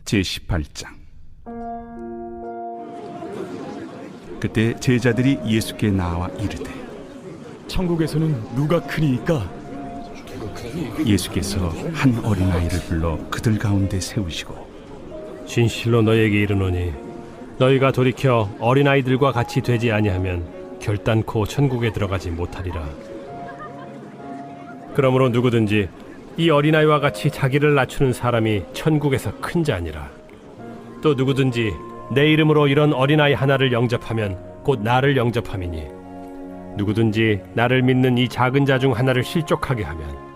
제18장. 그때 제자들이 예수께 나와 이르되 천국에서는 누가 크니이까? 예수께서 한 어린아이를 불러 그들 가운데 세우시고 진실로 너희에게 이르노니 너희가 돌이켜 어린아이들과 같이 되지 아니하면 결단코 천국에 들어가지 못하리라. 그러므로 누구든지 이 어린아이와 같이 자기를 낮추는 사람이 천국에서 큰 자니라. 또 누구든지 내 이름으로 이런 어린아이 하나를 영접하면 곧 나를 영접함이니 누구든지 나를 믿는 이 작은 자 중 하나를 실족하게 하면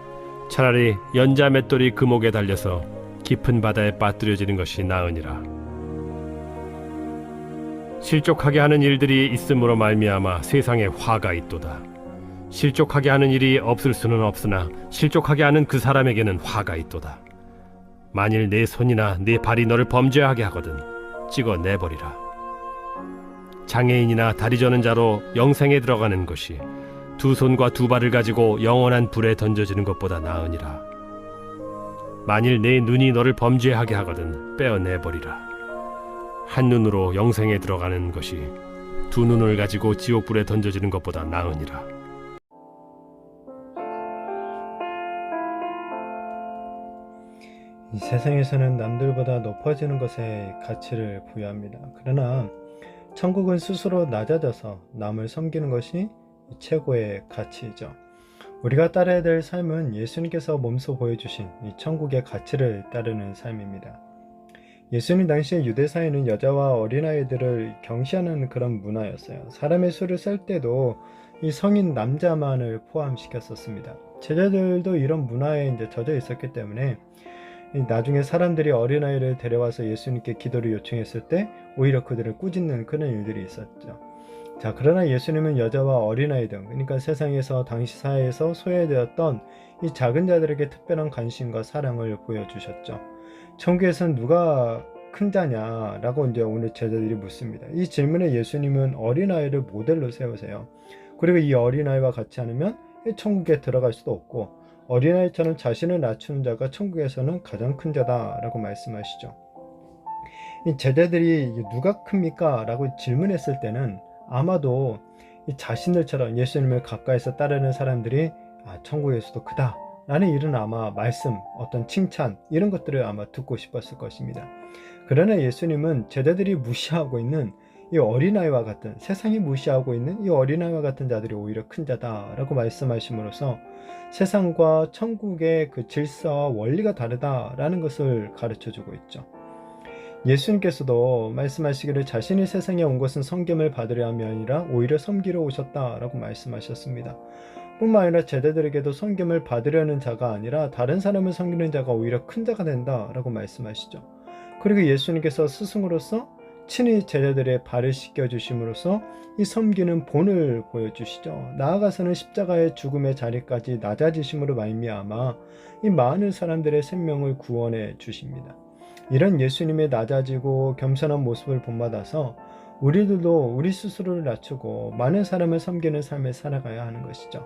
차라리 연자 맷돌이 그 목에 달려서 깊은 바다에 빠뜨려지는 것이 나으니라. 실족하게 하는 일들이 있음으로 말미암아 세상에 화가 있도다. 실족하게 하는 일이 없을 수는 없으나 실족하게 하는 그 사람에게는 화가 있도다. 만일 내 손이나 내 발이 너를 범죄하게 하거든 찍어 내버리라. 장애인이나 다리 저는 자로 영생에 들어가는 것이 두 손과 두 발을 가지고 영원한 불에 던져지는 것보다 나으니라. 만일 내 눈이 너를 범죄하게 하거든 빼어내버리라. 한 눈으로 영생에 들어가는 것이 두 눈을 가지고 지옥불에 던져지는 것보다 나으니라. 이 세상에서는 남들보다 높아지는 것에 가치를 부여합니다. 그러나 천국은 스스로 낮아져서 남을 섬기는 것이 최고의 가치이죠. 우리가 따라야 될 삶은 예수님께서 몸소 보여주신 이 천국의 가치를 따르는 삶입니다. 예수님 당시의 유대사회는 여자와 어린아이들을 경시하는 그런 문화였어요. 사람의 수를 셀 때도 이 성인 남자만을 포함시켰었습니다. 제자들도 이런 문화에 젖어 있었기 때문에 나중에 사람들이 어린아이를 데려와서 예수님께 기도를 요청했을 때 오히려 그들을 꾸짖는 그런 일들이 있었죠. 자, 그러나 예수님은 여자와 어린아이 등, 그러니까 세상에서 당시 사회에서 소외되었던 이 작은 자들에게 특별한 관심과 사랑을 보여주셨죠. 천국에서는 누가 큰 자냐라고 오늘 제자들이 묻습니다. 이 질문에 예수님은 어린아이를 모델로 세우세요. 그리고 이 어린아이와 같이 않으면 천국에 들어갈 수도 없고 어린아이처럼 자신을 낮추는 자가 천국에서는 가장 큰 자다라고 말씀하시죠. 이 제자들이 누가 큽니까? 라고 질문했을 때는 아마도 이 자신들처럼 예수님을 가까이서 따르는 사람들이 천국에서도 크다 라는 이런 아마 말씀, 어떤 칭찬 이런 것들을 아마 듣고 싶었을 것입니다. 그러나 예수님은 제자들이 무시하고 있는 이 어린아이와 같은, 세상이 무시하고 있는 이 어린아이와 같은 자들이 오히려 큰 자다라고 말씀하심으로써 세상과 천국의 그 질서와 원리가 다르다라는 것을 가르쳐주고 있죠. 예수님께서도 말씀하시기를 자신이 세상에 온 것은 섬김을 받으려 함이 아니라 오히려 섬기러 오셨다라고 말씀하셨습니다. 뿐만 아니라 제자들에게도 섬김을 받으려는 자가 아니라 다른 사람을 섬기는 자가 오히려 큰 자가 된다라고 말씀하시죠. 그리고 예수님께서 스승으로서 친히 제자들의 발을 씻겨주심으로써 이 섬기는 본을 보여주시죠. 나아가서는 십자가의 죽음의 자리까지 낮아지심으로 말미암아 이 많은 사람들의 생명을 구원해 주십니다. 이런 예수님의 낮아지고 겸손한 모습을 본받아서 우리들도 우리 스스로를 낮추고 많은 사람을 섬기는 삶을 살아가야 하는 것이죠.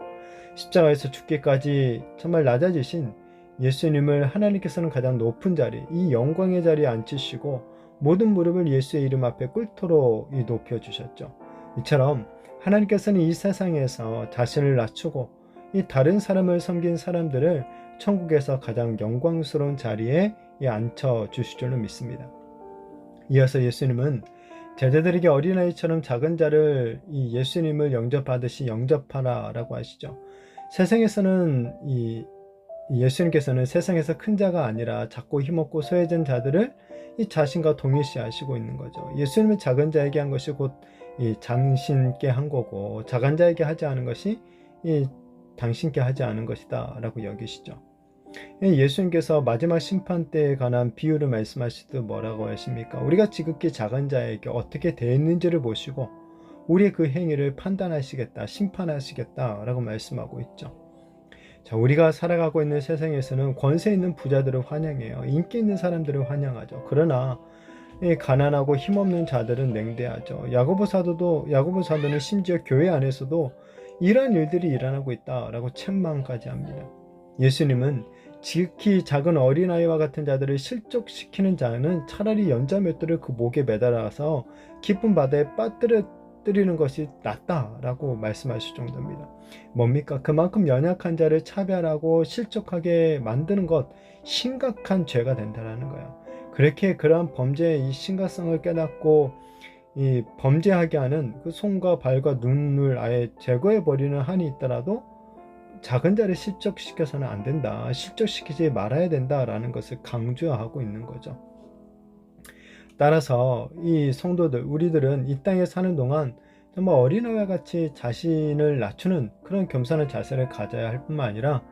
십자가에서 죽기까지 정말 낮아지신 예수님을 하나님께서는 가장 높은 자리, 이 영광의 자리에 앉히시고 모든 무릎을 예수의 이름 앞에 꿇도록 높여주셨죠. 이처럼 하나님께서는 이 세상에서 자신을 낮추고 이 다른 사람을 섬긴 사람들을 천국에서 가장 영광스러운 자리에 앉혀주실 줄로 믿습니다. 이어서 예수님은 제자들에게 어린아이처럼 작은 자를 이 예수님을 영접하듯이 영접하라 라고 하시죠. 세상에서는 예수님께서는 세상에서 큰 자가 아니라 작고 힘없고 소외된 자들을 이 자신과 동일시하시고 있는 거죠. 예수님은 작은 자에게 한 것이 곧 이 당신께 한 거고 작은 자에게 하지 않은 것이 이 당신께 하지 않은 것이다 라고 여기시죠. 예수님께서 마지막 심판 때에 관한 비유를 말씀하실 때 뭐라고 하십니까? 우리가 지극히 작은 자에게 어떻게 대했는지를 보시고 우리의 그 행위를 판단하시겠다, 심판하시겠다 라고 말씀하고 있죠. 자, 우리가 살아가고 있는 세상에서는 권세 있는 부자들을 환영해요. 인기 있는 사람들을 환영하죠. 그러나 이 가난하고 힘없는 자들은 냉대하죠. 야고보 사도는 심지어 교회 안에서도 이러한 일들이 일어나고 있다라고 책망까지 합니다. 예수님은 지극히 작은 어린아이와 같은 자들을 실족시키는 자는 차라리 연자 맷돌을 그 목에 매달아서 깊은 바다에 빠뜨리는 것이 낫다라고 말씀하실 정도입니다. 뭡니까? 그만큼 연약한 자를 차별하고 실족하게 만드는 것, 심각한 죄가 된다는 거야. 그렇게 그러한 범죄의 이 심각성을 깨닫고 이 범죄하게 하는 그 손과 발과 눈을 아예 제거해 버리는 한이 있더라도 작은 자를 실족시켜서는 안 된다, 실족시키지 말아야 된다라는 것을 강조하고 있는 거죠. 따라서 이 성도들, 우리들은 이 땅에 사는 동안 정말 어린아이와 같이 자신을 낮추는 그런 겸손한 자세를 가져야 할 뿐만 아니라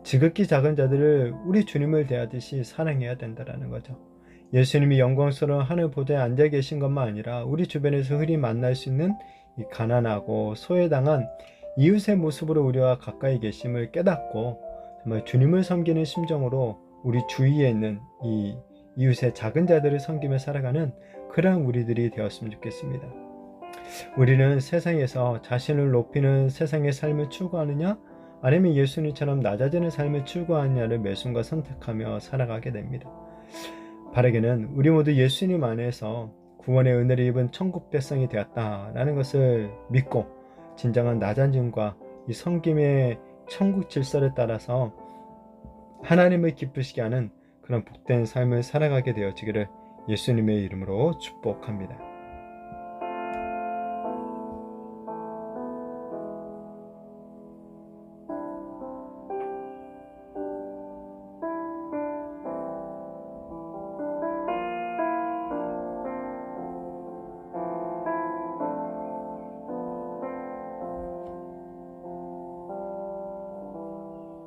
지극히 작은 자들을 우리 주님을 대하듯이 사랑해야 된다는 거죠. 예수님이 영광스러운 하늘 보좌에 앉아 계신 것만 아니라 우리 주변에서 흔히 만날 수 있는 이 가난하고 소외당한 이웃의 모습으로 우리와 가까이 계심을 깨닫고 정말 주님을 섬기는 심정으로 우리 주위에 있는 이 이웃의 작은 자들을 섬기며 살아가는 그런 우리들이 되었으면 좋겠습니다. 우리는 세상에서 자신을 높이는 세상의 삶을 추구하느냐, 아니면 예수님처럼 낮아지는 삶을 추구하느냐를 매순간 선택하며 살아가게 됩니다. 바라기는 우리 모두 예수님 안에서 구원의 은혜를 입은 천국 백성이 되었다라는 것을 믿고 진정한 낮아짐과 이 섬김의 천국 질서를 따라서 하나님을 기쁘시게 하는 그런 복된 삶을 살아가게 되어지기를 예수님의 이름으로 축복합니다.